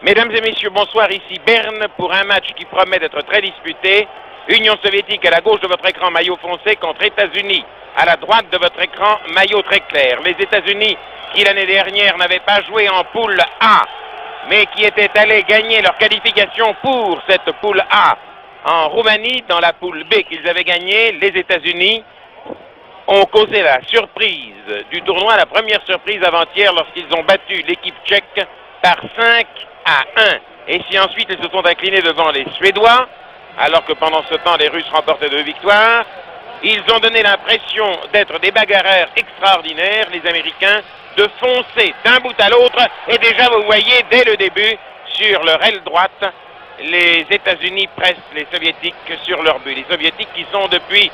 Mesdames et messieurs, bonsoir, ici Berne pour un match qui promet d'être très disputé. Union soviétique à la gauche de votre écran, maillot foncé, contre États-Unis à la droite de votre écran, maillot très clair. Les États-Unis qui l'année dernière n'avaient pas joué en poule A, mais qui étaient allés gagner leur qualification pour cette poule A en Roumanie, dans la poule B qu'ils avaient gagnée, les États-Unis ont causé la surprise du tournoi, la première surprise avant-hier lorsqu'ils ont battu l'équipe tchèque par 5-1. Et si ensuite ils se sont inclinés devant les Suédois, alors que pendant ce temps les Russes remportaient 2 victoires, ils ont donné l'impression d'être des bagarreurs extraordinaires, les Américains, de foncer d'un bout à l'autre. Et déjà vous voyez dès le début, sur leur aile droite, les États-Unis pressent les Soviétiques sur leur but. Les Soviétiques qui sont depuis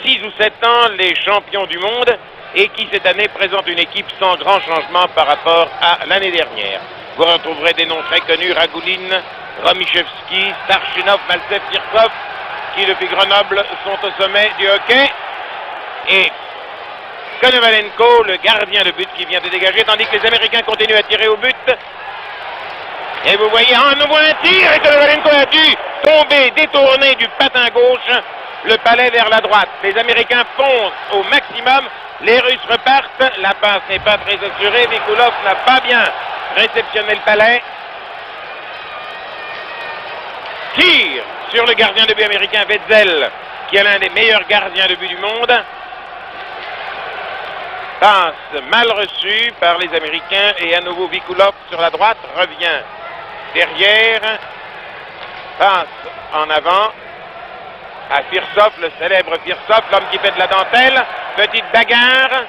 6 ou 7 ans les champions du monde et qui cette année présentent une équipe sans grand changement par rapport à l'année dernière. Vous retrouverez des noms très connus, Ragoulin, Romichevski, Starchinov, Maltsev, Tirkov, qui depuis Grenoble sont au sommet du hockey. Et Konovalenko, le gardien de but qui vient de dégager, tandis que les Américains continuent à tirer au but. Et vous voyez, à nouveau un tir, et Konovalenko a dû tomber, détourner du patin gauche, le palais vers la droite. Les Américains foncent au maximum, les Russes repartent, la passe n'est pas très assurée, Mikulov n'a pas bien réceptionné le palais. Tire sur le gardien de but américain Wetzel, qui est l'un des meilleurs gardiens de but du monde. Passe mal reçue par les Américains et à nouveau Mikulov sur la droite revient derrière, passe en avant à Firsov, le célèbre Firsov, l'homme qui fait de la dentelle. Petite bagarre,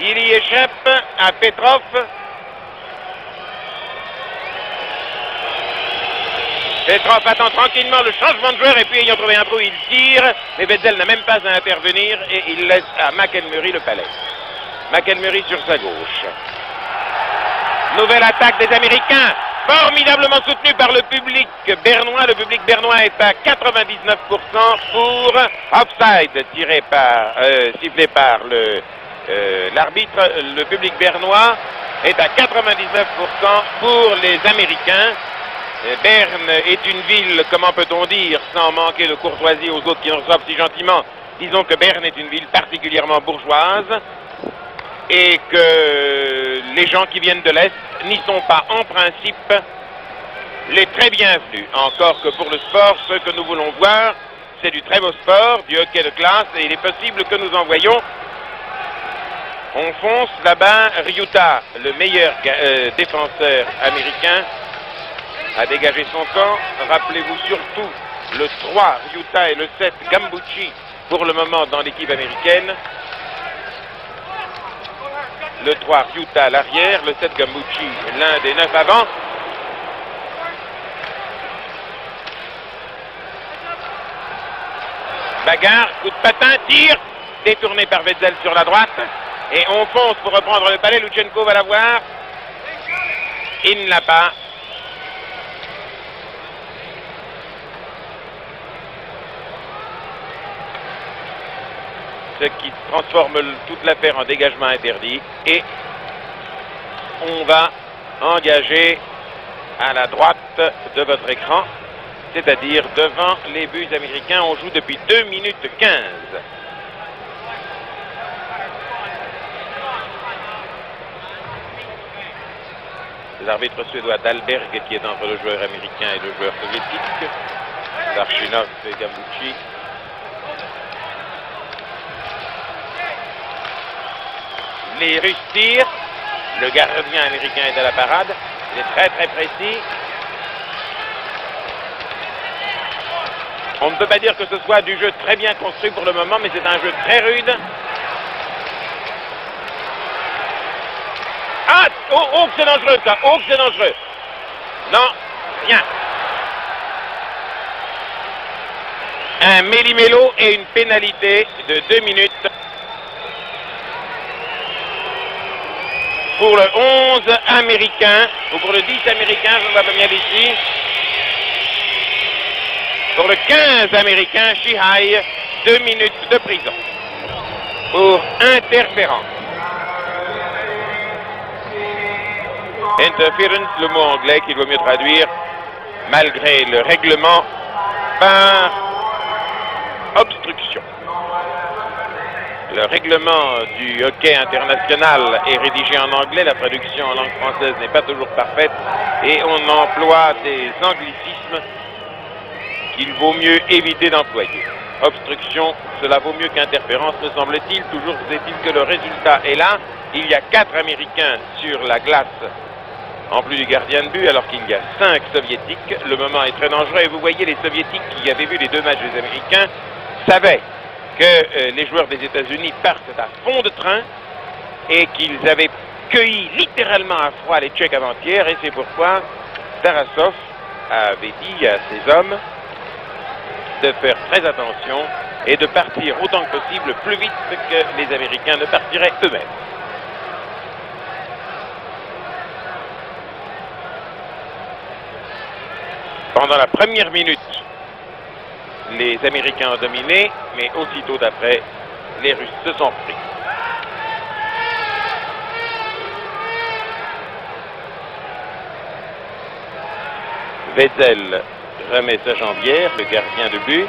il y échappe à Petrov. Petrov attend tranquillement le changement de joueur et puis ayant trouvé un trou, il tire. Mais Wetzel n'a même pas à intervenir et il laisse à McElmurray le palais. McElmurray sur sa gauche. Nouvelle attaque des Américains, formidablement soutenue par le public bernois. Le public bernois est à 99% pour offside, sifflé par l'arbitre. Le public bernois est à 99% pour les Américains. Berne est une ville, comment peut-on dire, sans manquer de courtoisie aux autres qui nous reçoivent si gentiment, disons que Berne est une ville particulièrement bourgeoise et que les gens qui viennent de l'Est n'y sont pas en principe les très bienvenus. Encore que pour le sport, ce que nous voulons voir, c'est du très beau sport, du hockey de classe, et il est possible que nous envoyions. On fonce là-bas, Ryuta, le meilleur défenseur américain, a dégagé son camp. Rappelez-vous surtout le 3 Ryuta et le 7 Gambucci pour le moment dans l'équipe américaine. Le 3 Ryuta à l'arrière, le 7 Gambucci, l'un des 9 avant. Bagarre, coup de patin, tir, détourné par Wetzel sur la droite. Et on fonce pour reprendre le palais, Luchenko va l'avoir. Il ne l'a pas. Ce qui transforme toute l'affaire en dégagement interdit. Et on va engager à la droite de votre écran, c'est-à-dire devant les buts américains. On joue depuis 2 minutes 15. L'arbitre suédois Dahlberg qui est entre le joueur américain et le joueur soviétique. Starchinov et Gambucci. Les Russes tirent. Le gardien américain est à la parade. Il est très très précis. On ne peut pas dire que ce soit du jeu très bien construit pour le moment, mais c'est un jeu très rude. Ah! Oh, que c'est dangereux ça! Oh, que c'est dangereux! Non, rien. Un méli-mélo et une pénalité de 2 minutes. Pour le 11 américain, ou pour le 10 américain, je ne vois pas bien ici. Pour le 15 américain, Shihai, 2 minutes de prison. Pour interférence. Interference, le mot anglais qu'il vaut mieux traduire, malgré le règlement, par obstruction. Le règlement du hockey international est rédigé en anglais, la traduction en langue française n'est pas toujours parfaite et on emploie des anglicismes qu'il vaut mieux éviter d'employer. Obstruction, cela vaut mieux qu'interférence, me semble-t-il. Toujours est-il que le résultat est là. Il y a 4 Américains sur la glace, en plus du gardien de but, alors qu'il y a 5 Soviétiques. Le moment est très dangereux et vous voyez les Soviétiques qui avaient vu les 2 matchs des Américains savaient que les joueurs des États-Unis partent à fond de train et qu'ils avaient cueilli littéralement à froid les Tchèques avant-hier et c'est pourquoi Tarasov avait dit à ses hommes de faire très attention et de partir autant que possible plus vite que les Américains ne partiraient eux-mêmes. Pendant la première minute, les Américains ont dominé, mais aussitôt d'après, les Russes se sont pris. Wetzel remet sa jambière, le gardien de but.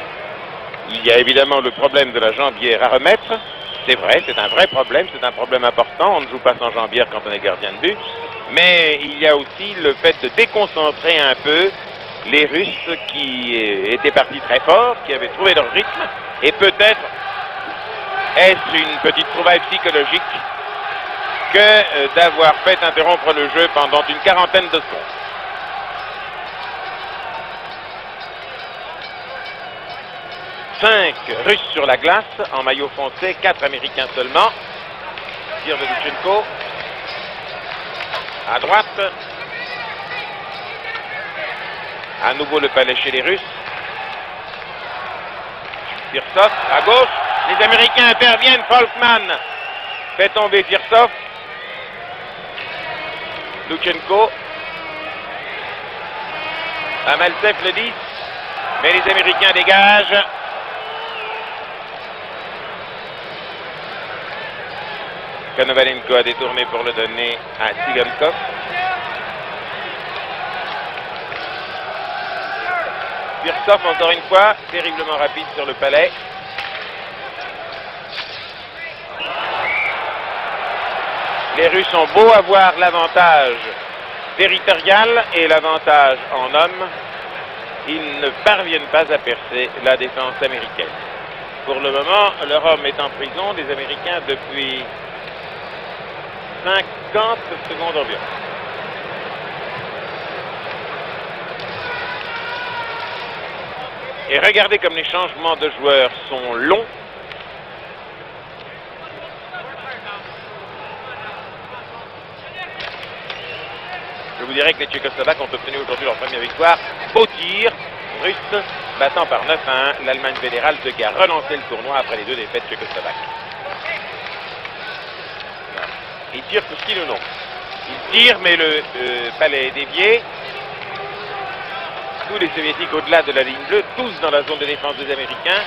Il y a évidemment le problème de la jambière à remettre. C'est vrai, c'est un vrai problème, c'est un problème important. On ne joue pas sans jambière quand on est gardien de but. Mais il y a aussi le fait de déconcentrer un peu les Russes qui étaient partis très fort, qui avaient trouvé leur rythme. Et peut-être est-ce une petite trouvaille psychologique que d'avoir fait interrompre le jeu pendant une quarantaine de secondes. Cinq Russes sur la glace, en maillot foncé, 4 Américains seulement. Tir de Luchenko. À droite. À nouveau le palais chez les Russes. Firsov à gauche. Les Américains interviennent. Folkman fait tomber Firsov. Luchenko. Amaltsev le 10. Mais les Américains dégagent. Konovalenko a détourné pour le donner à Tsigankov. Firsov, encore une fois, terriblement rapide sur le palais. Les Russes ont beau avoir l'avantage territorial et l'avantage en hommes, ils ne parviennent pas à percer la défense américaine. Pour le moment, leur homme est en prison, les Américains, depuis 50 secondes environ. Et regardez comme les changements de joueurs sont longs. Je vous dirais que les Tchécoslovaques ont obtenu aujourd'hui leur première victoire. Beau tir, russe, battant par 9-1 l'Allemagne fédérale, ce qui a relancé le tournoi après les 2 défaites tchécoslovaques. Il tire Kouskine ou non? Il tire, mais le palais est dévié. Tous les Soviétiques au-delà de la ligne bleue, tous dans la zone de défense des Américains.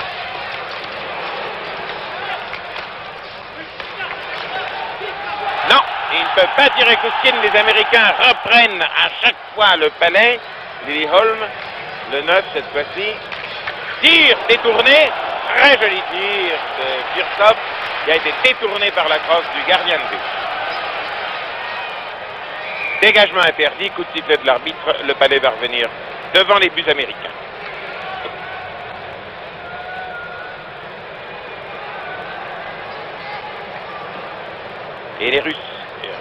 Non, ils ne peuvent pas tirer Kouskine. Les Américains reprennent à chaque fois le palais. Lillyholm, le 9 cette fois-ci. Tir détourné. Très joli tir de Firsov qui a été détourné par la crosse du gardien de but. Dégagement interdit, coup de sifflet de l'arbitre, le palais va revenir devant les buts américains. Et les Russes,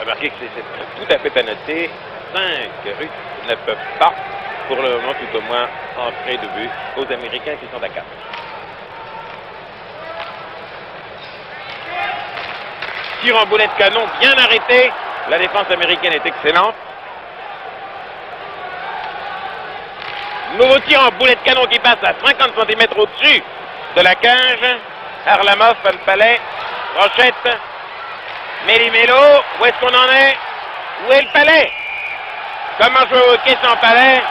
remarquez que c'est tout à fait à noter, 5 Russes ne peuvent pas, pour le moment tout au moins, entrer de but aux Américains qui sont à 4. Tir en boulet de canon bien arrêté. La défense américaine est excellente. Nouveau tir en boulet de canon qui passe à 50 cm au-dessus de la cage. Harlamov, le palais. Rochette. Méli-Mélo. Où est-ce qu'on en est? Où est le palais? Comment jouer au hockey sans palais?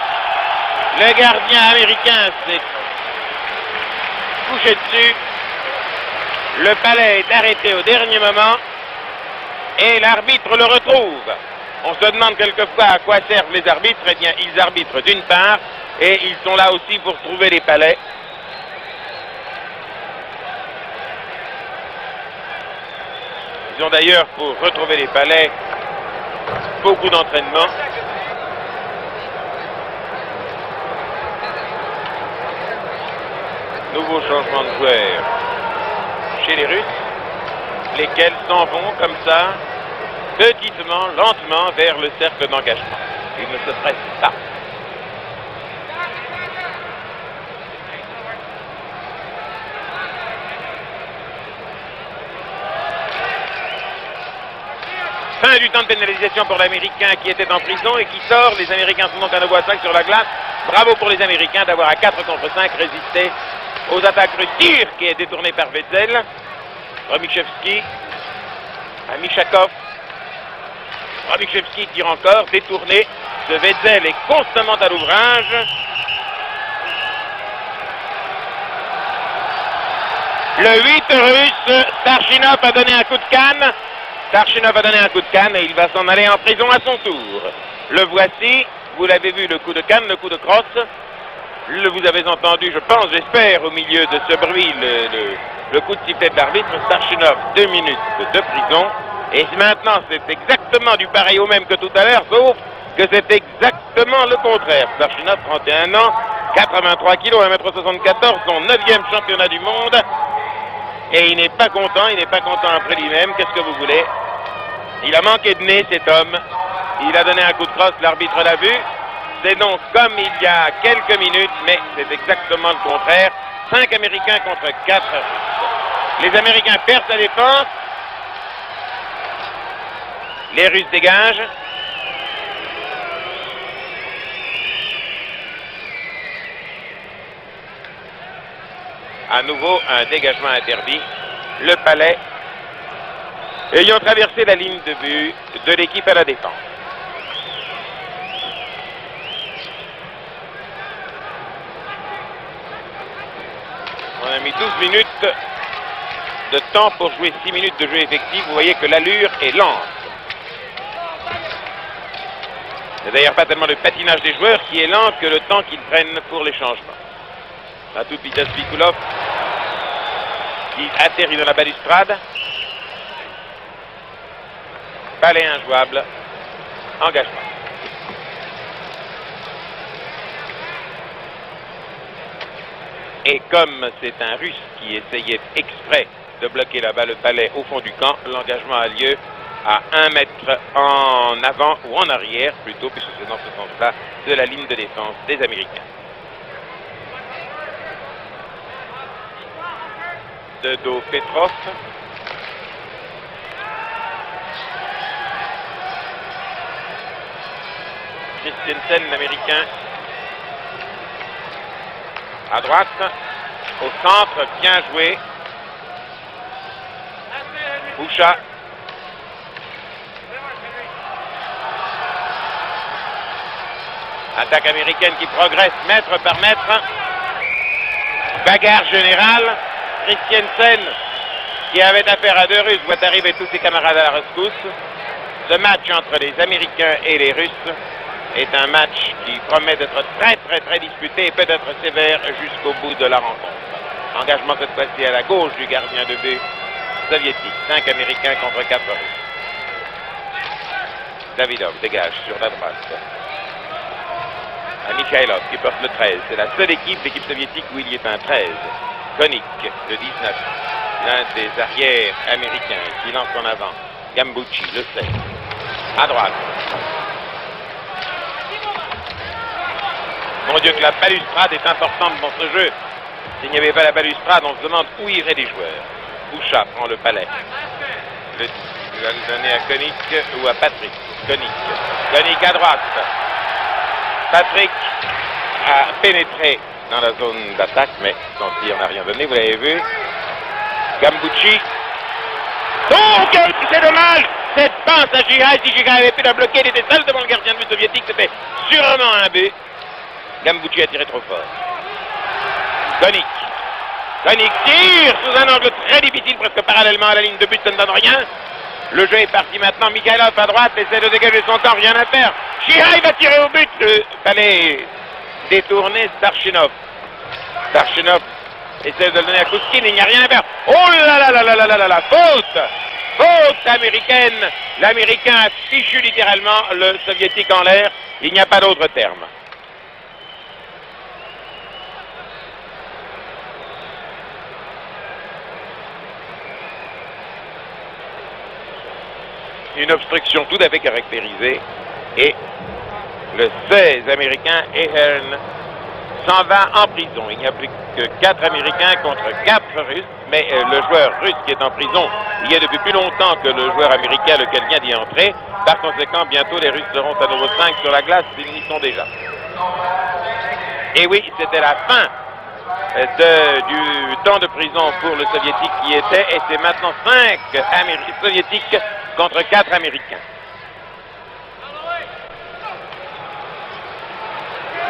Le gardien américain s'est couché dessus. Le palais est arrêté au dernier moment. Et l'arbitre le retrouve. On se demande quelquefois à quoi servent les arbitres. Eh bien, ils arbitrent d'une part, et ils sont là aussi pour trouver les palais. Ils ont d'ailleurs, pour retrouver les palais, beaucoup d'entraînement. Nouveau changement de joueurs chez les Russes, lesquels s'en vont comme ça, petitement, lentement, vers le cercle d'engagement. Ils ne se pressent pas. Fin du temps de pénalisation pour l'Américain qui était en prison et qui sort. Les Américains sont donc à nouveau à 5 sur la glace. Bravo pour les Américains d'avoir à 4 contre 5 résisté aux attaques russes. Tir qui est détourné par Wetzel. Romichevski. Michakov. Romichevski tire encore, détourné. Ce Wetzel est constamment à l'ouvrage. Le 8 russe, Starchinov a donné un coup de canne. Starchinov a donné un coup de canne et il va s'en aller en prison à son tour. Le voici, vous l'avez vu, le coup de canne, le coup de crosse. Vous avez entendu, je pense, j'espère, au milieu de ce bruit, le coup de sifflet de l'arbitre. Starchinov, 2 minutes de prison. Et maintenant, c'est exactement du pareil au même que tout à l'heure, sauf que c'est exactement le contraire. Starchinov, 31 ans, 83 kilos, 1m74, son 9e championnat du monde. Et il n'est pas content après lui-même. Qu'est-ce que vous voulez? Il a manqué de nez, cet homme. Il a donné un coup de crosse, l'arbitre l'a vu. C'est donc comme il y a quelques minutes, mais c'est exactement le contraire. 5 Américains contre 4 Russes. Les Américains perdent la défense. Les Russes dégagent. À nouveau, un dégagement interdit. Le palais ayant traversé la ligne de but de l'équipe à la défense. On a mis 12 minutes de temps pour jouer 6 minutes de jeu effectif. Vous voyez que l'allure est lente. C'est d'ailleurs pas tellement le patinage des joueurs qui est lent que le temps qu'ils prennent pour les changements. À toute vitesse, Pikulov qui atterrit dans la balustrade. Palais injouable. Engagement. Et comme c'est un Russe qui essayait exprès de bloquer là-bas le palais au fond du camp, l'engagement a lieu à 1 mètre en avant ou en arrière, plutôt, puisque c'est dans ce sens-là, de la ligne de défense des Américains. De dos Petrov. Christiansen, l'Américain. À droite, au centre, bien joué. Boucha. Attaque américaine qui progresse mètre par mètre. Bagarre générale. Christiansen, qui avait affaire à 2 Russes, voit arriver tous ses camarades à la rescousse. Ce match entre les Américains et les Russes est un match qui promet d'être très disputé et peut-être sévère jusqu'au bout de la rencontre. Engagement cette fois-ci à la gauche du gardien de but soviétique. 5 Américains contre 4 Russes. Davidov dégage sur la droite. À Mikhailov qui porte le 13. C'est la seule équipe, l'équipe soviétique, où il y est un 13. Konik, le 19. L'un des arrières américains qui lance en avant. Gambucci, le 16. À droite. Mon Dieu, que la balustrade est importante dans ce jeu. S'il n'y avait pas la balustrade, on se demande où iraient les joueurs. Boucha prend le palais. Il va le donner à Konik ou à Patrick. Konik. Konik à droite. Patrick a pénétré dans la zone d'attaque, mais son tir n'a rien donné, vous l'avez vu. Gambucci. Oh, c'est dommage! Cette passe à Giga, si Giga avait pu la bloquer, il était seul devant le gardien de but soviétique, c'était sûrement un but. Gambucci a tiré trop fort. Konik. Konik tire sous un angle très difficile, presque parallèlement à la ligne de but, ça ne donne rien. Le jeu est parti maintenant. Mikhailov à droite essaie de dégager son camp, rien à faire. Chihai va tirer au but. Fallait détourner Starchinov. Starchinov essaie de le donner à Kouskin, il n'y a rien à faire. Oh là là là là là là là là, faute! Faute américaine. L'Américain a fichu littéralement le Soviétique en l'air. Il n'y a pas d'autre terme. Une obstruction tout à fait caractérisée. Et le 16 américain, Ahern, s'en va en prison. Il n'y a plus que 4 Américains contre 4 Russes, mais le joueur russe qui est en prison, il y a depuis plus longtemps que le joueur américain, lequel vient d'y entrer. Par conséquent, bientôt les Russes seront à nouveau 5 sur la glace, s'ils n'y sont déjà. Et oui, c'était la fin du temps de prison pour le Soviétique qui était, et c'est maintenant 5 Soviétiques contre 4 Américains.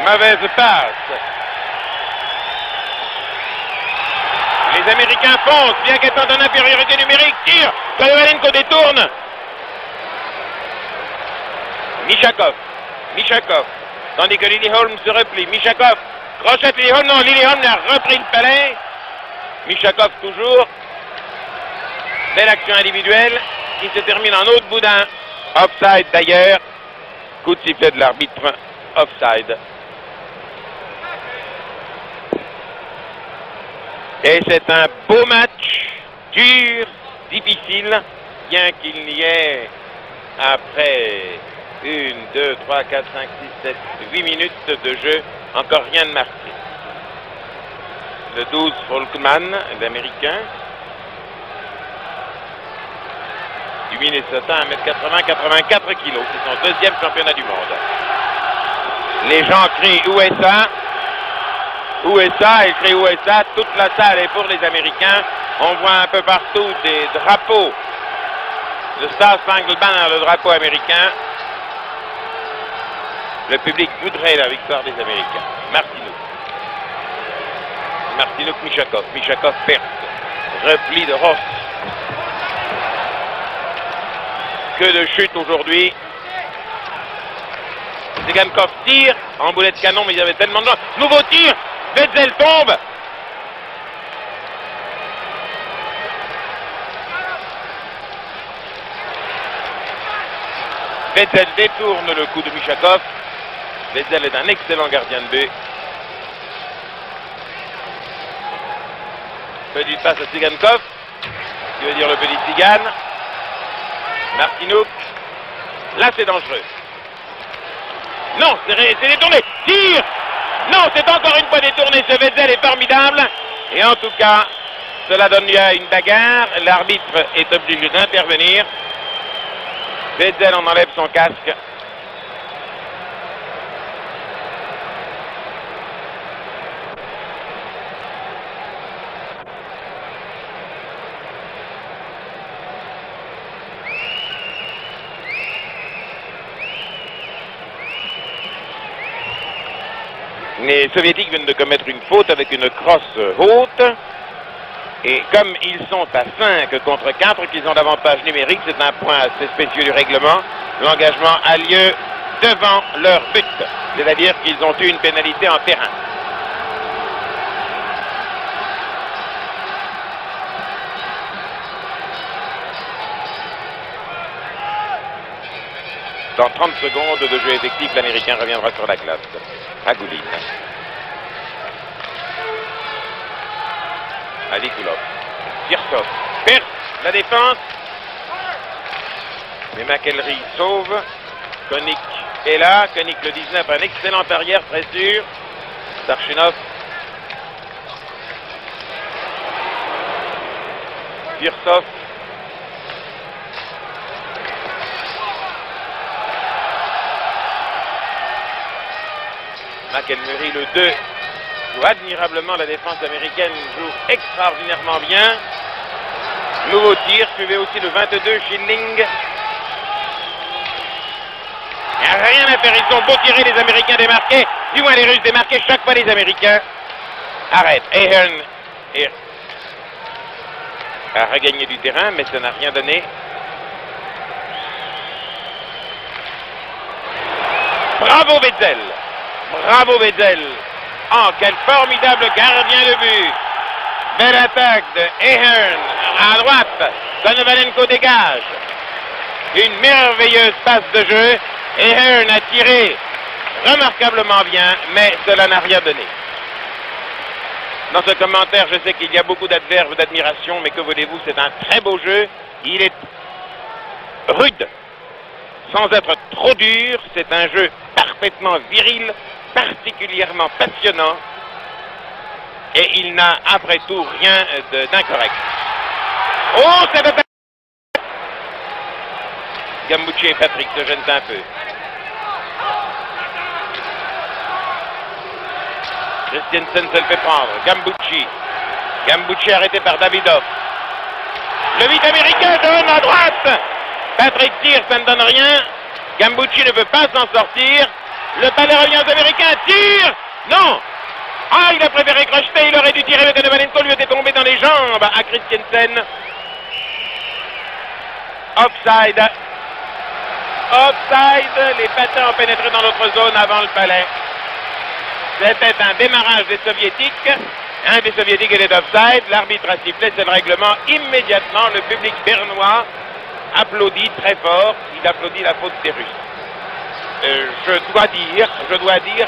Mauvaise passe. Les Américains foncent, bien qu'étant en infériorité numérique, tirent. Konovalenko détourne. Mishakov. Mishakov. Tandis que Lilieholm se replie. Mishakov crochette Lilieholm. Non, Lilieholm a repris le palais. Mishakov toujours. Belle action individuelle qui se termine en autre boudin. Offside d'ailleurs. Coup de sifflet de l'arbitre. Offside. Et c'est un beau match, dur, difficile, bien qu'il n'y ait, après 1, 2, 3, 4, 5, 6, 7, 8 minutes de jeu, encore rien de marqué. Le 12, Volkmann, l'Américain, du Minnesota, 1m80, 84 kg, c'est son deuxième championnat du monde. Les gens crient USA. USA, ils crient USA, toute la salle est pour les Américains. On voit un peu partout des drapeaux. Le Star Spangled Banner, le drapeau américain. Le public voudrait la victoire des Américains. Martinouk. Martinouk, Mishakov. Mishakov perte. Repli de Ross. Que de chute aujourd'hui. Zigankov tire en boulet de canon, mais il y avait tellement de gens. Nouveau tir. Wetzel tombe. Wetzel détourne le coup de Mishakov. Wetzel est un excellent gardien de but. Petite passe à Zigankov, qui veut dire le petit Tzigane. Martinouk. Là, c'est dangereux. Non, c'est détourné. Tire. Non, c'est encore une fois détourné. Ce Wetzel est formidable. Et en tout cas, cela donne lieu à une bagarre. L'arbitre est obligé d'intervenir. Wetzel en enlève son casque. Les Soviétiques viennent de commettre une faute avec une crosse haute. Et comme ils sont à 5 contre 4, qu'ils ont l'avantage numérique, c'est un point assez spécieux du règlement. L'engagement a lieu devant leur but. C'est-à-dire qu'ils ont eu une pénalité en terrain. Dans 30 secondes de jeu effectif, l'Américain reviendra sur la glace. Agouline. Alikulov. Tirtsov. Perd la défense. Mais McElry sauve. Konik est là. Konik le 19, un excellent arrière, très sûr. Starchinov. Tirtsov. McElmurray, le 2, joue admirablement. La défense américaine joue extraordinairement bien. Nouveau tir, suivez aussi le 22, Schilling. Il n'y a rien à faire, ils sont beaux tirer, les Américains démarqués. Du moins les Russes démarqués, chaque fois les Américains. Arrête, Ahern a regagné du terrain, mais ça n'a rien donné. Bravo Wetzel. Bravo Wetzel. Oh, quel formidable gardien de but. Belle attaque de Ahern à droite. Konovalenko dégage. Une merveilleuse passe de jeu. Ahern a tiré remarquablement bien, mais cela n'a rien donné. Dans ce commentaire, je sais qu'il y a beaucoup d'adverbes d'admiration, mais que voulez-vous, c'est un très beau jeu. Il est rude, sans être trop dur. C'est un jeu parfaitement viril, particulièrement passionnant. Et il n'a, après tout, rien d'incorrect. Oh, c'est de... Gambucci et Patrick se gênent un peu. Christiansen se le fait prendre. Gambucci arrêté par Davidov. Le 8 américain donne à droite. Patrick tire, ça ne donne rien. Gambucci ne peut pas s'en sortir. Le palais revient aux Américains. Tire. Non. Ah, il a préféré crocheter. Il aurait dû tirer. Le Konovalenko lui était tombé dans les jambes à Christiansen. Offside. Offside. Les patins ont pénétré dans notre zone avant le palais. C'était un démarrage des Soviétiques. Un des Soviétiques était offside. L'arbitre a sifflé, c'est le règlement. Immédiatement, le public bernois applaudit très fort. Il applaudit la faute des Russes. Je dois dire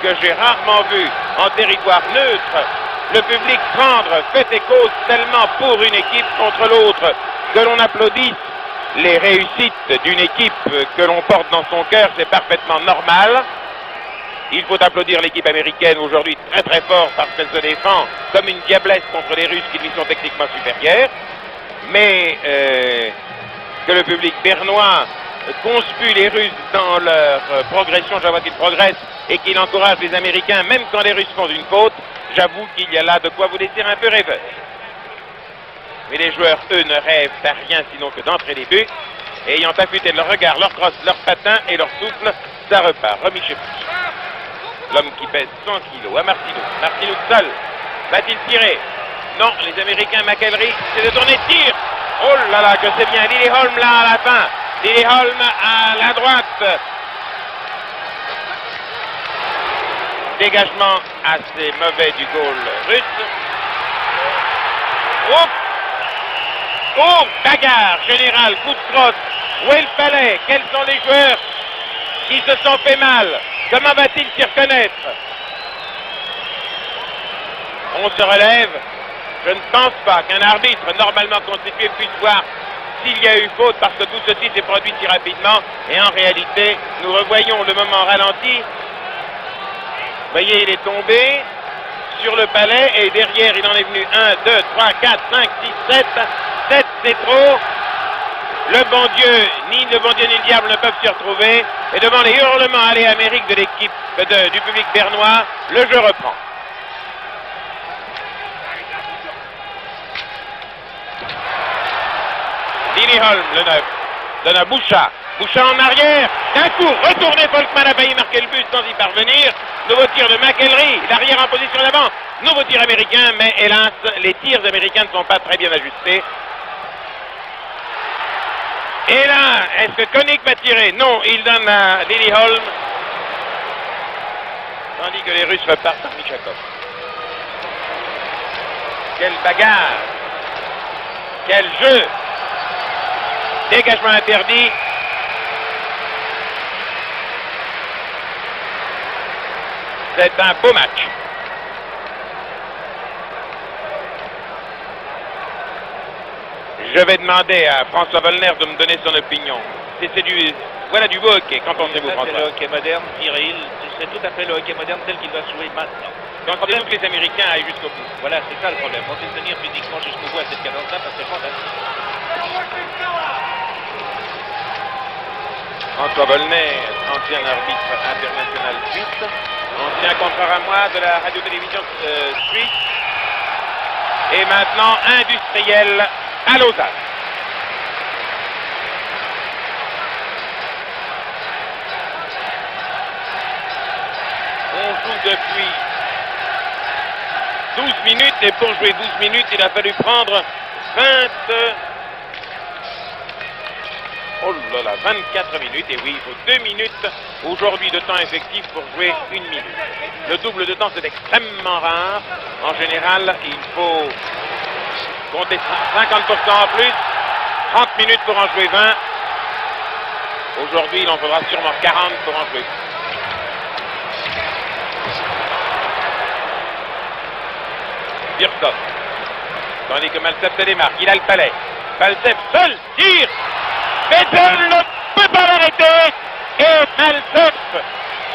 que j'ai rarement vu en territoire neutre le public prendre fait et cause tellement pour une équipe contre l'autre que l'on applaudisse les réussites d'une équipe que l'on porte dans son cœur. C'est parfaitement normal. Il faut applaudir l'équipe américaine aujourd'hui très très fort parce qu'elle se défend comme une diablesse contre les Russes qui lui sont techniquement supérieurs. Mais que le public bernois conspue les Russes dans leur progression, je vois qu'ils progressent, et qu'il encourage les Américains, même quand les Russes font une faute, j'avoue qu'il y a là de quoi vous laisser un peu rêveur. Mais les joueurs, eux, ne rêvent à rien sinon que d'entrer les buts. Et ayant affûté leur regard, leur crosse, leur patin et leur souffle, ça repart. Remis chez Bush. L'homme qui pèse 100 kilos à Martineau. Martineau seul. Va-t-il tirer? Non, les Américains, McElry, c'est de tourner de tir. Oh là là, que c'est bien. Lilleholm là à la fin. Lilleholm à la droite. Dégagement assez mauvais du goal russe. Oh, oh, bagarre générale, coup de crosse. Où est le palais? Quels sont les joueurs qui se sont fait mal? Comment va-t-il s'y reconnaître? On se relève. Je ne pense pas qu'un arbitre normalement constitué puisse voir s'il y a eu faute parce que tout ceci s'est produit si rapidement. Et en réalité, nous revoyons le moment ralenti. Vous voyez, il est tombé sur le palais et derrière, il en est venu 1, 2, 3, 4, 5, 6, 7. 7, c'est trop. Le bon Dieu, ni le bon Dieu ni le diable ne peuvent s'y retrouver. Et devant les hurlements allez Amérique de l'équipe du public bernois, le jeu reprend. Lilleholm, le 9, donne à Bouchat. Bouchat en arrière, d'un coup, retourné, Volkmann a failli marquer le but sans y parvenir. Nouveau tir de McElry, l'arrière en position d'avant. Nouveau tir américain, mais hélas, les tirs américains ne sont pas très bien ajustés. Et là, est-ce que Koenig va tirer? Non, il donne à Lilleholm. Tandis que les Russes repartent par Michakov. Quelle bagarre! Quel jeu! Dégagement interdit. C'est un beau match. Je vais demander à François Vollner de me donner son opinion. Voilà du beau hockey. Qu'en pensez-vous, François? C'est le hockey moderne, viril. C'est tout à fait le hockey moderne tel qu'il va se jouer maintenant. Donc, c'est que les Américains aillent jusqu'au bout. Voilà, c'est ça le problème. On sait tenir physiquement jusqu'au bout à cette cadence-là, parce que c'est fantastique. François Vollner, ancien arbitre international suisse, ancien contrat à moi de la radio-télévision suisse, et maintenant industriel à Lausanne. On joue depuis 12 minutes, et pour jouer 12 minutes, il a fallu prendre Oh là là, 24 minutes, et oui, il faut 2 minutes aujourd'hui de temps effectif pour jouer 1 minute. Le double de temps, c'est extrêmement rare. En général, il faut compter 50% en plus, 30 minutes pour en jouer 20. Aujourd'hui, il en faudra sûrement 40 pour en jouer. Birkhoff. Tandis que Maltsev se démarque, il a le palais. Maltsev seul tire. Vettel ne peut pas l'arrêter. Et Maltsev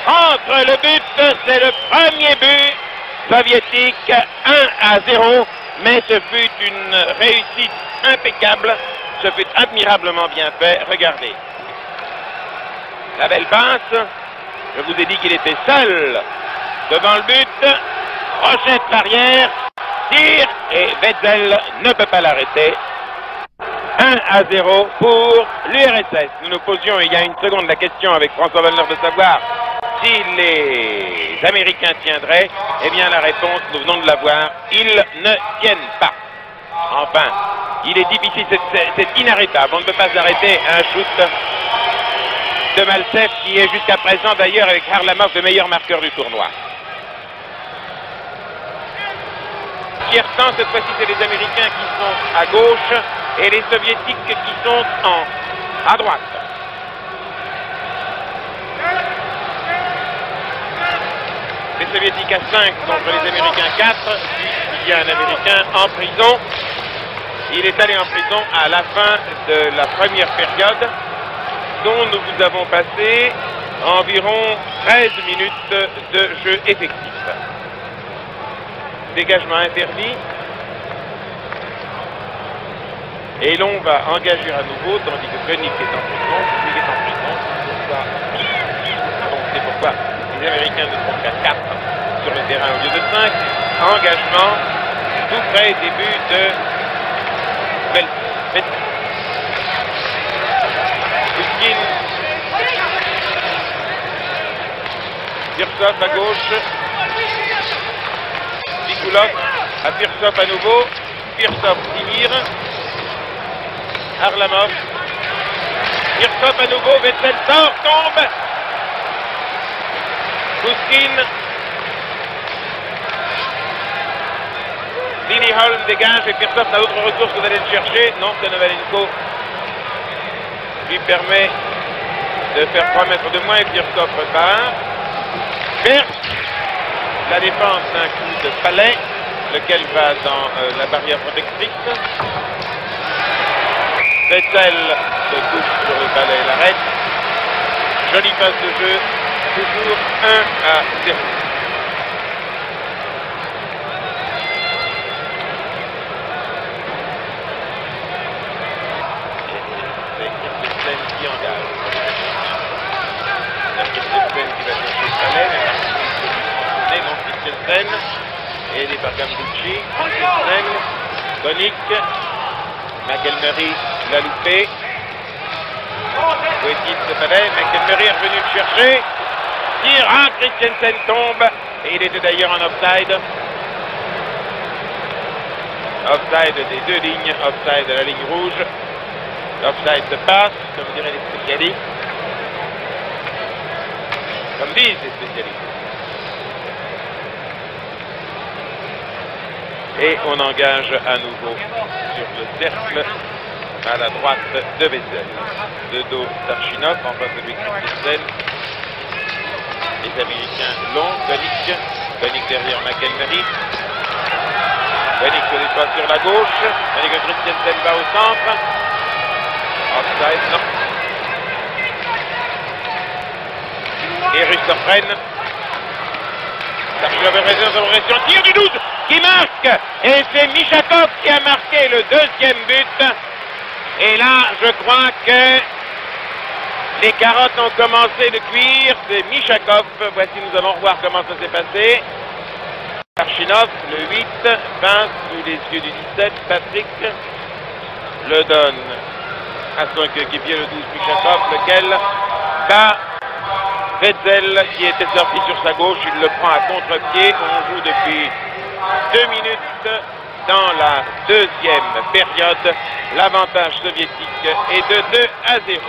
entre le but. C'est le premier but soviétique, 1-0. Mais ce fut une réussite impeccable. Ce fut admirablement bien fait. Regardez. La belle passe. Je vous ai dit qu'il était seul devant le but. Rejette l'arrière. Tire et Vettel ne peut pas l'arrêter. 1-0 pour l'URSS. Nous nous posions il y a une seconde la question avec François Wallner de savoir si les Américains tiendraient. Eh bien la réponse, nous venons de la voir, ils ne tiennent pas. Enfin, il est difficile, c'est inarrêtable. On ne peut pas s'arrêter à un shoot de Maltsev qui est jusqu'à présent d'ailleurs avec Harlamov le meilleur marqueur du tournoi. Tiers-temps, cette fois-ci, c'est les Américains qui sont à gauche et les Soviétiques qui sont à droite. Les Soviétiques à 5 contre les Américains 4. Il y a un Américain en prison. Il est allé en prison à la fin de la première période, dont nous vous avons passé environ 13 minutes de jeu effectif. Dégagement interdit. Et l'on va engager à nouveau, tandis que Koenig est en prison. Koenig est en prison. C'est pourquoi les Américains ne seront qu'à 4 sur le terrain au lieu de 5. Engagement tout près des buts de Pushkin. Birkhoff à gauche. Pikulov à Birkhoff à nouveau. Birkhoff tire. Harlamov. Birkhoff à nouveau. Vettel sort, tombe. Pushkin. Lilieholm dégage et Birkhoff n'a d'autre ressource que d'aller le chercher. Non, Konovalenko lui permet de faire 3 mètres de moins et Birkhoff repart. La défense d'un coup de palais, lequel va dans la barrière protectrice. Vettel se touche sur le palais et l'arrête. Jolie passe de jeu, toujours 1-0. Qui engage. Christensen qui va chercher le palais, mais non, Christensen et les Bergambucci, Christensen, Koenig, McElmurray l'a loupé. Où est-il ce palais? McElmurray est revenu le chercher. Tire, Christensen tombe et il était d'ailleurs en offside. Offside des deux lignes, offside de la ligne rouge. L'offside se passe, comme diraient les spécialistes. Comme disent les spécialistes. Et on engage à nouveau sur le cercle à la droite de Vettel. De dos Starchinov en face de lui Christensen. Les Américains longs, Koenig derrière McElmurray. Koenig se déploie sur la gauche. Tandis que Christensen va au centre. Offside, non. Les Russes se prennent. Starchinov est resté dans sa progression. Tire du 12 qui marque. Et c'est Mishakov qui a marqué le deuxième but. Et là, je crois que les carottes ont commencé de cuire. C'est Mishakov. Voici, nous allons voir comment ça s'est passé. Starchinov, le 8, passe sous les yeux du 17. Patrick le donne à son coéquipier, le 12 Mishakov, lequel bat Vettel qui était sorti sur sa gauche. Il le prend à contre-pied. On joue depuis 2 minutes dans la deuxième période. L'avantage soviétique est de 2-0.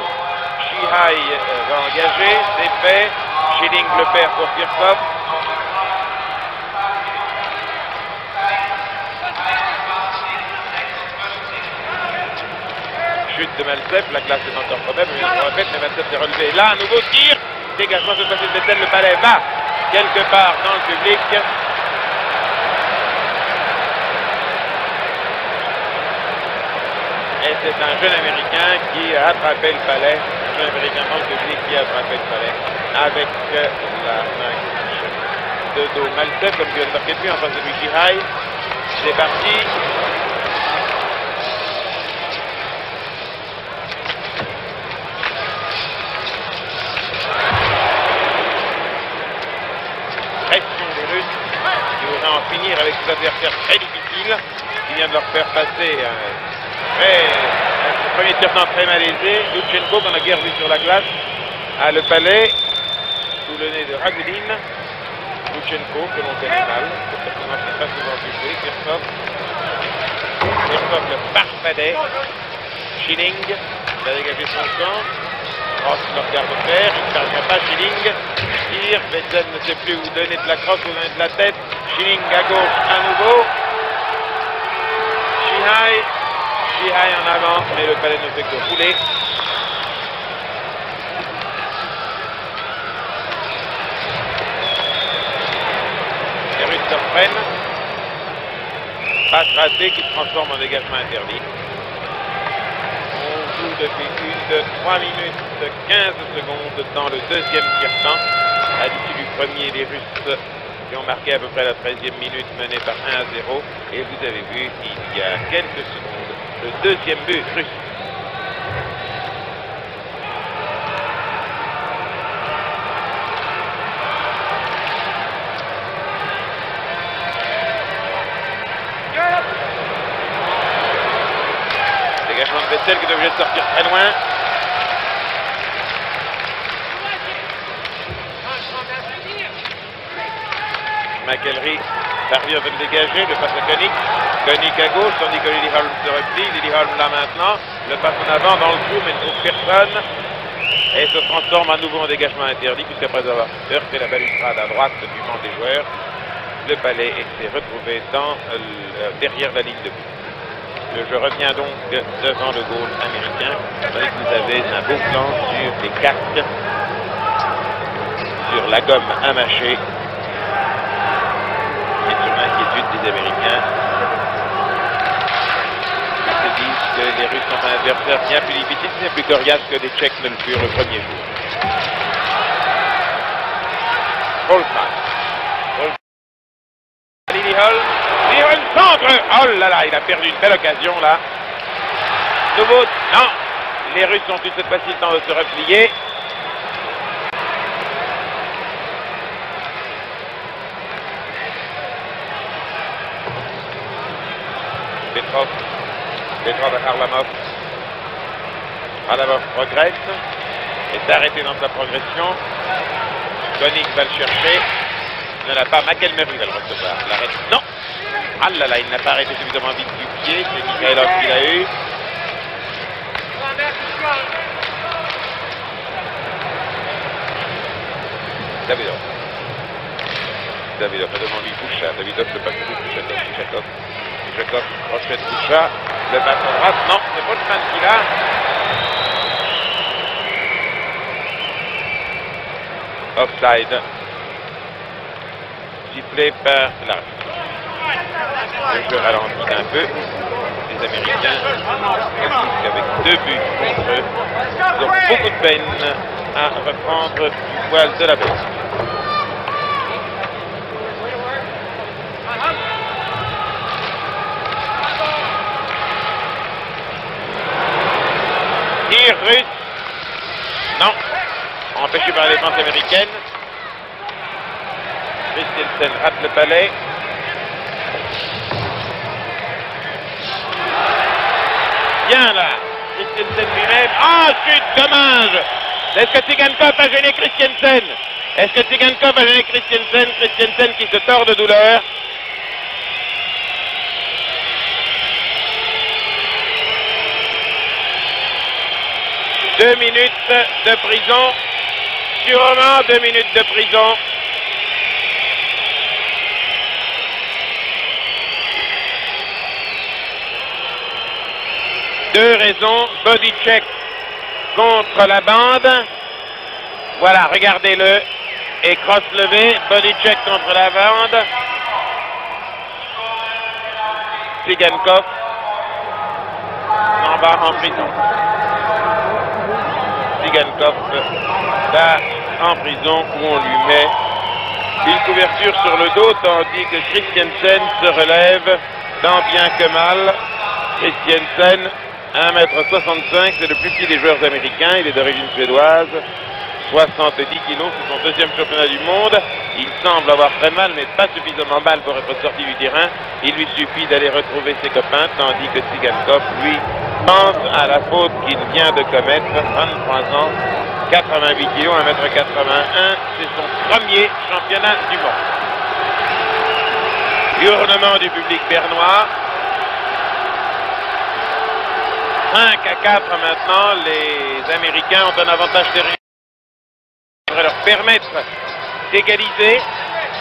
Shihai va engager, c'est fait. Schilling le perd pour Kirchhoff. Chute de Malcev, la glace est encore problème, mais on répète, mais Malcev s'est relevé. Là, un nouveau tir, dégagement cette fois-ci de Vettel, le palais va quelque part dans le public. Et c'est un jeune Américain qui a attrapé le palais, un jeune Américain dans le public qui a attrapé le palais avec la main gauche de dos. Malcev, comme je viens de marquer depuis, en face de lui, Shihai. C'est parti. En finir avec cet adversaire très difficile qui vient de leur faire passer un premier tir-temps très malaisé. Lutchenko, qu'on a guère vu sur la glace, a le palais sous le nez de Ragulin. Lutchenko, que l'on connaît mal, ce personnage n'est pas souvent touché. Kirchhoff le parfadet. Schilling, il a dégagé son camp. Ross le regarde faire, il ne parvient pas. Schilling tire, Vettel ne sait plus où donner de la crosse ou donner de la tête. Schilling à gauche à nouveau. Shihai en avant, mais le palais ne fait que rouler. Les Russes se reprennent. Passe ratée qui se transforme en dégagement interdit. On joue depuis une de 3 minutes 15 secondes dans le deuxième tiers-temps. À l'issue du premier, les Russes qui ont marqué à peu près la 13e minute menés par 1-0. Et vous avez vu, il y a quelques secondes, le deuxième but russe. Dégagement de Vettel qui est obligé de sortir très loin. McElry parvient à le dégager, le passe à Koenig. Koenig à gauche, tandis que Lily Holm se replie. Lily Holm là maintenant, le passe en avant dans le trou, mais ne trouve personne. Et se transforme à nouveau en dégagement interdit, puisqu'après avoir heurté la balustrade à droite du banc des joueurs, le palais s'est retrouvé derrière la ligne de but. Le jeu revient donc devant le goal américain. Vous avez un beau plan sur les casques, sur la gomme à mâcher. Des Américains qui se disent que les Russes sont un adversaire bien plus difficile, bien plus coriace que les Tchèques ne le furent le premier jour. Holm. Lily Holm centre. Oh là là, il a perdu une belle occasion là. Nouveau, non. Les Russes ont eu cette fois-ci le temps de se replier. Petrov à Harlamov. Harlamov progresse, est arrêté dans sa progression. Koenig va le chercher. Il ne l'a pas. McElmery va le recevoir. L'arrête. Non. Ah là là, il n'a pas arrêté suffisamment vite du pied. C'est Mikhailov qui l'a eu. Davidov a devant lui Boucha. Davidov se passe beaucoup Bouchatov. Bouchatov, crochet de Boucha. Le passe à droite. Non, c'est pas le fan qu'il a. Offside. Sifflé par l'arbitre. Le jeu ralentit un peu. Les Américains, avec 2 buts contre eux, ils ont beaucoup de peine à reprendre du poil de la bête. Tir russe. Non. Empêché par la défense américaine. Christensen rate le palais. Bien là. Christensen lui-même. Ah, chute, dommage. Est-ce que Tsigankov a gêné Christensen? Est-ce que Tsigankov a gêné Christensen? Christensen qui se tord de douleur. 2 minutes de prison. Sûrement 2 minutes de prison. Deux raisons, body check contre la bande. Voilà, regardez-le. Et cross levé, body check contre la bande. Tsigankov en bas en prison. Tsigankov là en prison où on lui met une couverture sur le dos tandis que Christiansen se relève tant bien que mal. Christiansen 1,65 m, c'est le plus petit des joueurs américains, il est d'origine suédoise, 70 kilos, c'est son deuxième championnat du monde. Il semble avoir très mal, mais pas suffisamment mal pour être sorti du terrain. Il lui suffit d'aller retrouver ses copains, tandis que Tsigankov, lui, pense à la faute qu'il vient de commettre, 23 ans, 88 kilos, 1,81 m, c'est son premier championnat du monde. Hurlement du public bernois. 5 à 4 maintenant, les Américains ont un avantage terrible. Ça devrait leur permettre d'égaliser.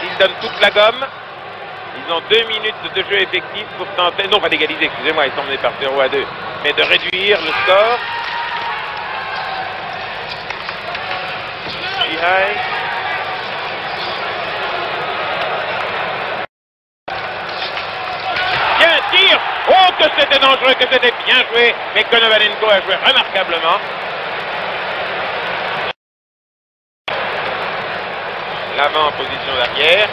Ils donnent toute la gomme. Ils ont 2 minutes de jeu effectif pour tenter, non pas d'égaliser, excusez-moi, ils sont menés par 0 à 2, mais de réduire le score. Shihai. Bien, tir. Oh, que c'était dangereux, que c'était bien joué, mais Konovalenko a joué remarquablement. L'avant en position d'arrière.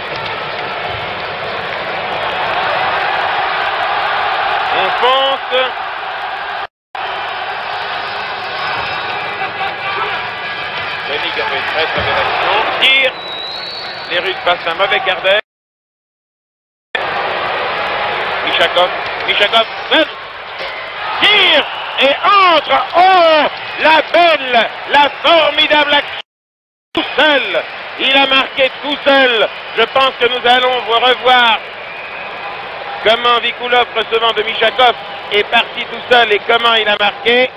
On fonce. Denis qui a fait une très très belle action. Tire. Les Russes passent un mauvais quart d'heure. Mishakov, tire et entre. Oh, la belle, la formidable action. Tout seul, il a marqué tout seul. Je pense que nous allons vous revoir comment Vikulov, recevant de Mishakov, est parti tout seul et comment il a marqué.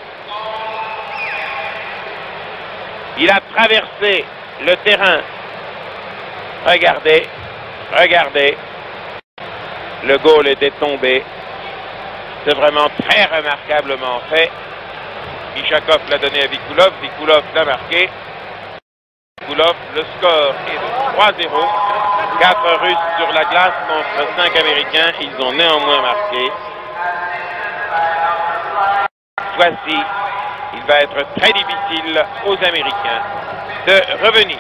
Il a traversé le terrain. Regardez, regardez. Le goal était tombé. C'est vraiment très remarquablement fait. Mishakov l'a donné à Vikulov. Vikulov l'a marqué. Vikulov, le score est de 3-0. 4 Russes sur la glace contre 5 Américains. Ils ont néanmoins marqué. Voici, il va être très difficile aux Américains de revenir.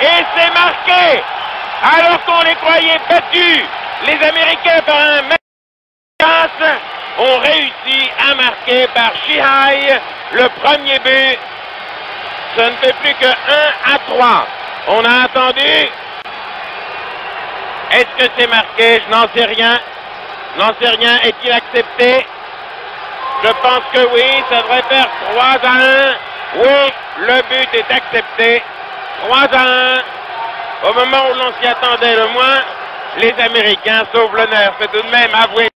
Et c'est marqué. Alors qu'on les croyait battus, les Américains par un match ont réussi à marquer par Shihai le premier but. Ce ne fait plus que 1-3. On a attendu. Est-ce que c'est marqué? Je n'en sais rien. N'en sais rien. Est-il accepté? Je pense que oui. Ça devrait faire 3-1. Oui, le but est accepté. 3-1. Au moment où l'on s'y attendait le moins, les Américains sauvent l'honneur. C'est tout de même, avouez,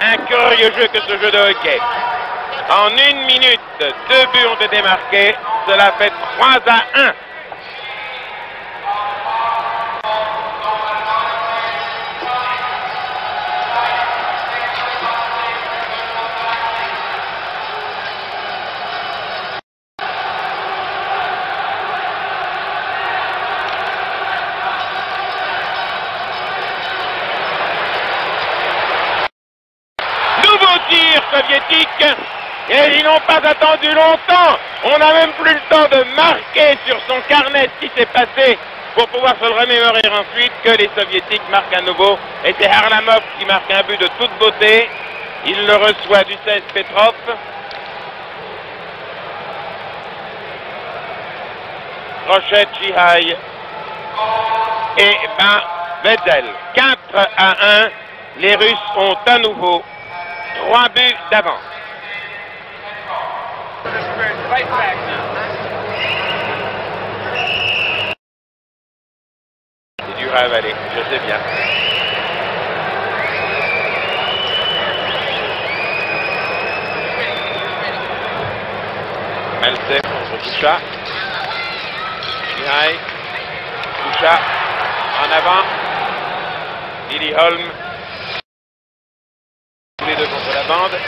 un curieux jeu que ce jeu de hockey. En 1 minute, 2 buts ont été marqués. Cela fait 3-1. Soviétiques, et ils n'ont pas attendu longtemps. On n'a même plus le temps de marquer sur son carnet ce qui s'est passé pour pouvoir se le remémorer ensuite que les Soviétiques marquent à nouveau. Et c'est Harlamov qui marque un but de toute beauté. Il le reçoit du 16 Petrov. Crochet, Chihai et Vedzel. 4-1. Les Russes ont à nouveau 3 buts d'avance. C'est dur à avaler, je sais bien. Malsev contre Boucha. Chihai. Boucha. En avant. Lilieholm. Tous les deux contre la bande.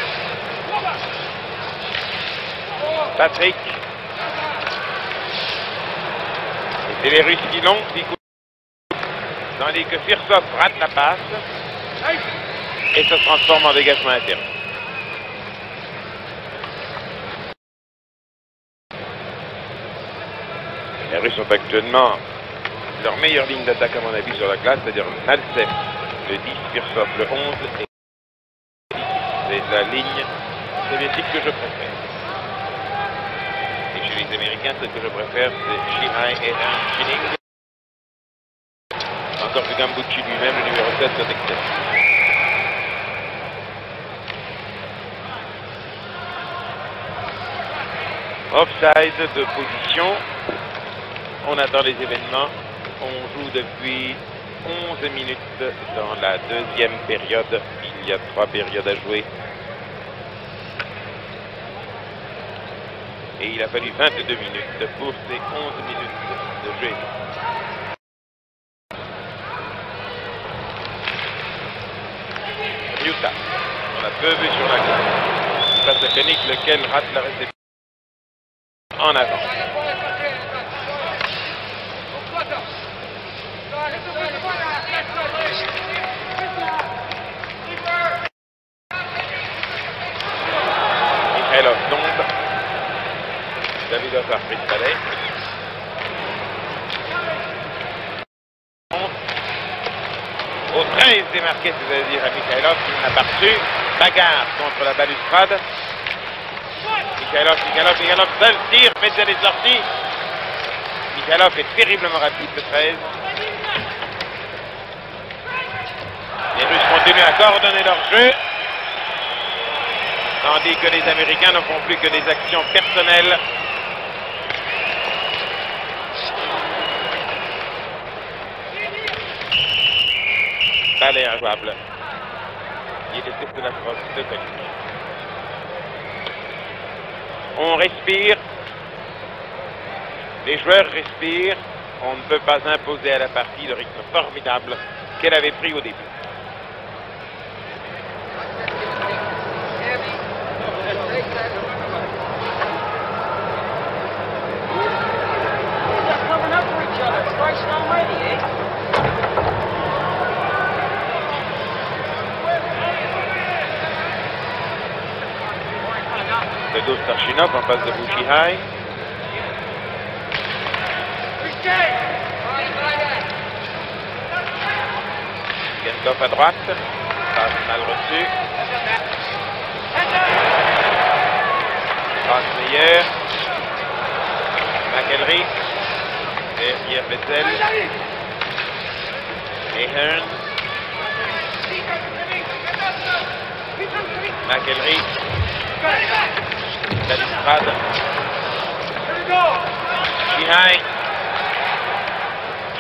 Patrick. Et c'est les Russes qui l'ont. Tandis que Firsov rate la passe. Et se transforme en dégagement interne. Les Russes ont actuellement leur meilleure ligne d'attaque à mon avis sur la classe, c'est-à-dire Malsev, le 10, Firsov, le 11 et c'est la ligne soviétique que je préfère. Et chez les Américains, ce que je préfère, c'est Chihai et Schilling. Encore que Gambucci lui-même, le numéro 7, soit excellent. Offside de position. On attend les événements. On joue depuis 11 minutes dans la deuxième période. Il y a 3 périodes à jouer. Et il a fallu 22 minutes pour ces 11 minutes de jeu. Utah. On a peu vu sur la glace. Face à Koenig, lequel rate la réception. En avant. Mikhailov tombe. Davidov a repris le palais. Au 13 démarqué, c'est-à-dire à Mikhailov, qui n'a pas reçu. Bagarre contre la balustrade. Mikhailov, seul tire, Vedzel est sorti. Mikhailov est terriblement rapide, le 13. Les Russes continuent à coordonner leur jeu, tandis que les Américains ne font plus que des actions personnelles. Balai injouable. Il est de la crosse de Koenig. On respire. Les joueurs respirent. On ne peut pas imposer à la partie le rythme formidable qu'elle avait pris au début. Fedo Starchinov en face de Bouchihai. Genkov à droite. Passe mal reçu. Passe meilleur. McElry. Derrière Vedzel. Et Hearn. McElry. Balustrade. Chihai.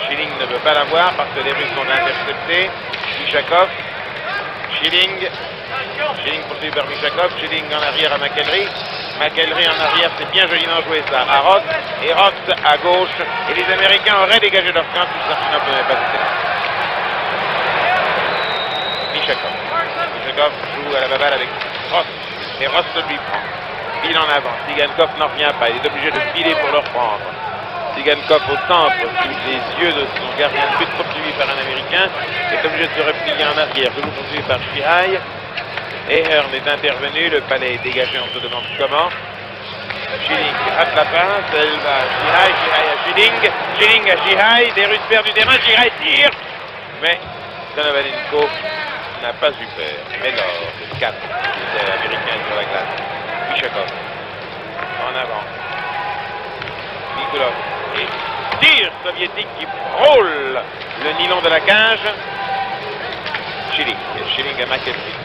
Schilling ne veut pas l'avoir parce que les Russes sont interceptés. Mishakov. Schilling. Schilling poursuivi par Mishakov. Schilling en arrière à McElry. McElry en arrière, c'est bien joliment joué ça. À Roth. Et Roth à gauche. Et les Américains auraient dégagé leur camp si Starchinov n'avait pas été. Mishakov. Mishakov joue à la baballe avec Roth. Et Roth lui prend. File en avant. Tsigankov n'en revient pas. Il est obligé de filer pour le reprendre. Tsigankov au centre, sous les yeux de son gardien de but, poursuivi par un Américain, est obligé de se replier en arrière, toujours poursuivi par Chihai. Et Hearn est intervenu, le palais est dégagé, on se demande comment. Schilling rate la passe, elle va à Gihai, Gihai à Schilling, Schilling à Gihai, les Russes perdent du terrain, Gihai tire, mais Konovalenko n'a pas eu peur. Mais là, le 4, les Américains sur la glace. Ishakov, en avant. Nikolov, et tir soviétique qui frôle le nylon de la cage. Schilling, Schilling à McKenzie.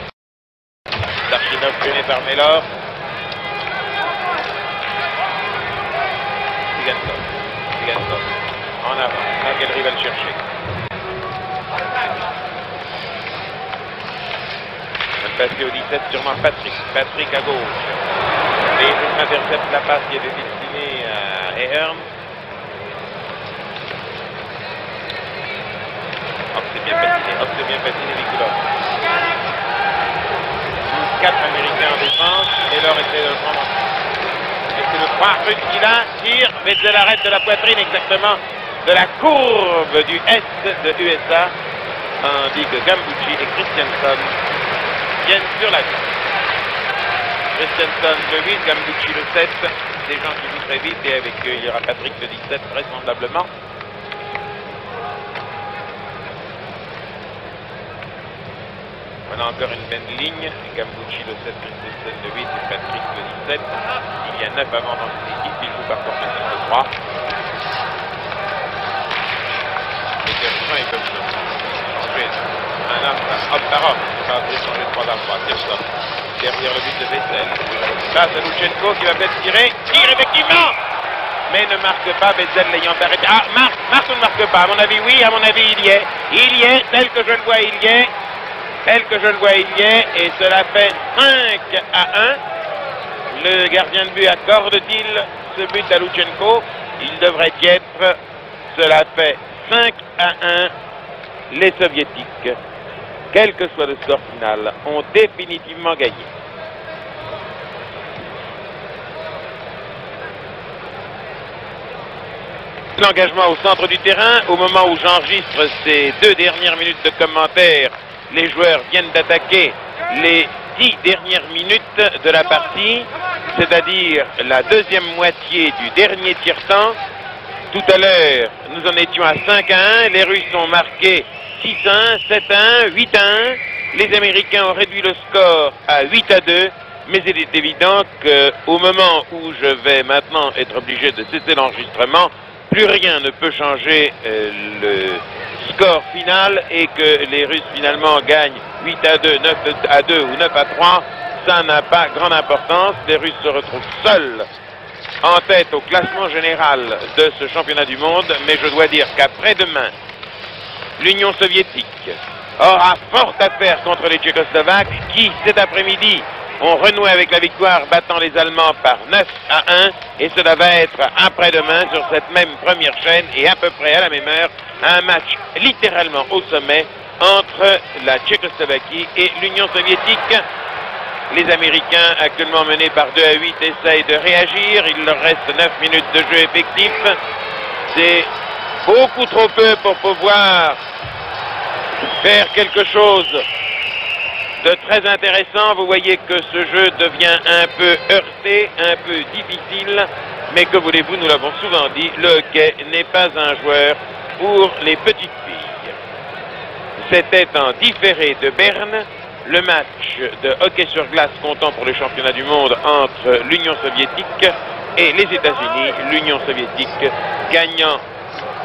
Starchinov gêné par Mellor. Sigankov, en avant, McElry va le chercher. Passé au 17, sûrement Patrick. Patrick à gauche. Et il intercepte la passe qui était destinée à Ahern. Hop, c'est bien patiné, Nikolov. 4 Américains en défense. Mellor essaie de le prendre. Et c'est le 3 russe qui l'a. Tire. Wetzel arrête de la poitrine exactement de la courbe du Est de USA. Tandis que Gambucci et Christianson viennent sur la vie. Christianson le 8, Gambucci le 7. Des gens qui jouent très vite et avec eux il y aura Patrick le 17 vraisemblablement. On a encore une belle ligne. Gambucci le 7, Christianson le 8 et Patrick le 17. Il y a 9 avant dans cette équipe. Ils jouent par formation de 3. Les garçons ils peuvent changer. Un arme, hop, par homme. On va changer 3 armes. Kirchhoff. Derrière le but de Wetzel. Là, c'est Luchenko qui va peut-être tirer. Tire effectivement! Mais ne marque pas, Wetzel l'ayant arrêté. Ah, marque ou ne marque pas? À mon avis, oui, à mon avis, il y est. Il y est, tel que je le vois, il y est. Tel que je le vois, il y est. Et cela fait 5 à 1. Le gardien de but accorde-t-il ce but à Luchenko? Il devrait y être. Cela fait 5 à 1. Les Soviétiques, quel que soit le score final, ont définitivement gagné. L'engagement au centre du terrain, au moment où j'enregistre ces 2 dernières minutes de commentaires, les joueurs viennent d'attaquer les 10 dernières minutes de la partie, c'est-à-dire la deuxième moitié du dernier tiers-temps. Tout à l'heure, nous en étions à 5 à 1, les Russes ont marqué 6 à 1, 7 à 1, 8 à 1. Les Américains ont réduit le score à 8 à 2, mais il est évident qu'au moment où je vais maintenant être obligé de cesser l'enregistrement, plus rien ne peut changer le score final et que les Russes finalement gagnent 8 à 2, 9 à 2 ou 9 à 3. Ça n'a pas grande importance. Les Russes se retrouvent seuls en tête au classement général de ce championnat du monde, mais je dois dire qu'après-demain, l'Union soviétique aura fort à faire contre les Tchécoslovaques qui, cet après-midi, ont renoué avec la victoire battant les Allemands par 9 à 1 et cela va être après-demain sur cette même première chaîne et à peu près à la même heure, un match littéralement au sommet entre la Tchécoslovaquie et l'Union soviétique. Les Américains, actuellement menés par 2 à 8, essayent de réagir. Il leur reste 9 minutes de jeu effectif. C'est beaucoup trop peu pour pouvoir faire quelque chose de très intéressant. Vous voyez que ce jeu devient un peu heurté, un peu difficile. Mais que voulez-vous, nous l'avons souvent dit, le hockey n'est pas un joueur pour les petites filles. C'était en différé de Berne. Le match de hockey sur glace comptant pour les championnats du monde entre l'Union soviétique et les États-Unis. L'Union soviétique gagnant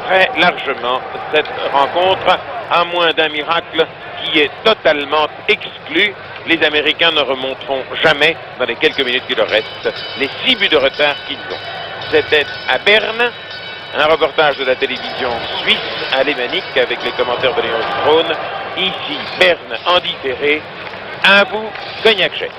très largement cette rencontre, à moins d'un miracle qui est totalement exclu. Les Américains ne remonteront jamais, dans les quelques minutes qui leur restent, les 6 buts de retard qu'ils ont. C'était à Berne, un reportage de la télévision suisse alémanique avec les commentaires de Léon Straume. Ici, Berne en différé. À vous, Cognac Chef.